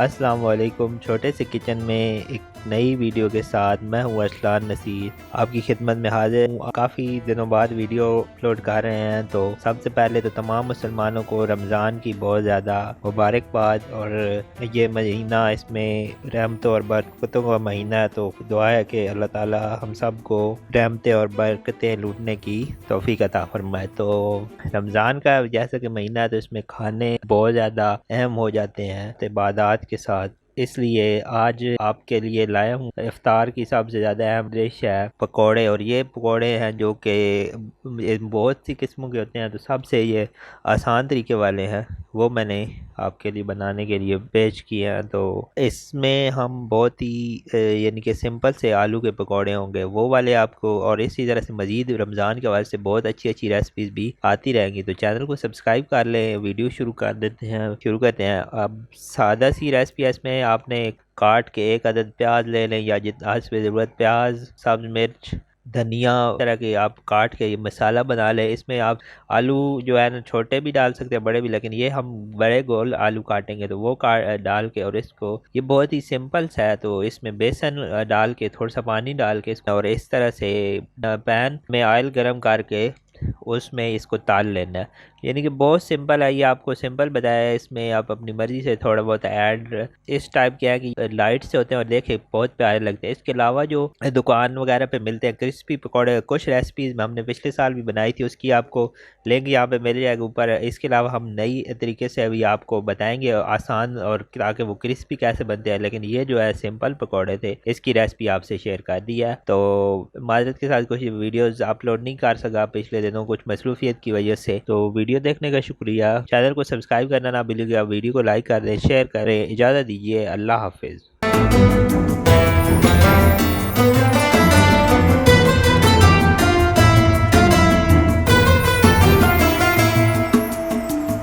अस्सलाम वालेकुम। छोटे से किचन में एक नई वीडियो के साथ मैं हूं अरसलान नसीर, आपकी खिदमत में हाजिर हूं। काफ़ी दिनों बाद वीडियो अपलोड कर रहे हैं, तो सबसे पहले तो तमाम मुसलमानों को रमज़ान की बहुत ज़्यादा मुबारकबाद। और ये महीना, इसमें रहमतों और बरकतों का महीना है, तो दुआ है कि अल्लाह ताला हम सब को रहमतें और बरकतें लूटने की तौफीक अता फरमाए। तो रमज़ान का जैसा कि महीना है, तो इसमें खाने बहुत ज़्यादा अहम हो जाते हैं इबादत के साथ। इसलिए आज आपके लिए लाया हूँ इफ्तार की सबसे ज़्यादा अहम डिश है पकोड़े। और ये पकोड़े हैं जो कि बहुत सी किस्मों के होते हैं, तो सबसे ये आसान तरीके वाले हैं, वो मैंने आपके लिए बनाने के लिए पेश किए हैं। तो इसमें हम बहुत ही यानी कि सिंपल से आलू के पकोड़े होंगे वो वाले आपको, और इसी तरह से मज़ीद रमज़ान के हवाले से बहुत अच्छी अच्छी रेसिपीज़ भी आती रहेंगी। तो चैनल को सब्सक्राइब कर लें। वीडियो शुरू करते हैं। अब सादा सी रेसिपी है, इसमें आपने काट के एक अदद प्याज ले लें, या जितना इसमें ज़रूरत, प्याज, सब्ज मिर्च, धनिया, तरह के आप काट के ये मसाला बना लें। इसमें आप आलू जो है ना, छोटे भी डाल सकते हैं, बड़े भी, लेकिन ये हम बड़े गोल आलू काटेंगे तो वो डाल के, और इसको ये बहुत ही सिंपल सा है। तो इसमें बेसन डाल के, थोड़ा सा पानी डाल के, और इस तरह से पैन में ऑयल गरम करके उसमें इसको ताल लेना है। यानी कि बहुत सिंपल है, ये आपको सिंपल बताया है। इसमें आप अपनी मर्जी से थोड़ा बहुत ऐड इस टाइप के है कि लाइट से होते हैं और देखे बहुत प्यारे लगते हैं। इसके अलावा जो दुकान वगैरह पे मिलते हैं क्रिस्पी पकौड़े, कुछ रेसिपीज में हमने पिछले साल भी बनाई थी, उसकी आपको लिंक यहाँ पे मिल जाएगा ऊपर। इसके अलावा हम नई तरीके से अभी आपको बताएंगे आसान, और ताकि वो क्रिस्पी कैसे बनते हैं। लेकिन ये जो है सिंपल पकौड़े थे, इसकी रेसिपी आपसे शेयर कर दी है। तो माजरत के साथ कुछ वीडियोस अपलोड नहीं कर सका पिछले दिनों कुछ मसरूफियत की वजह से। तो वीडियो देखने का शुक्रिया। चैनल को सब्सक्राइब करना ना भूलिएगा। वीडियो को लाइक कर दें, शेयर करें। इजाज़त दीजिए, अल्लाह हाफिज़।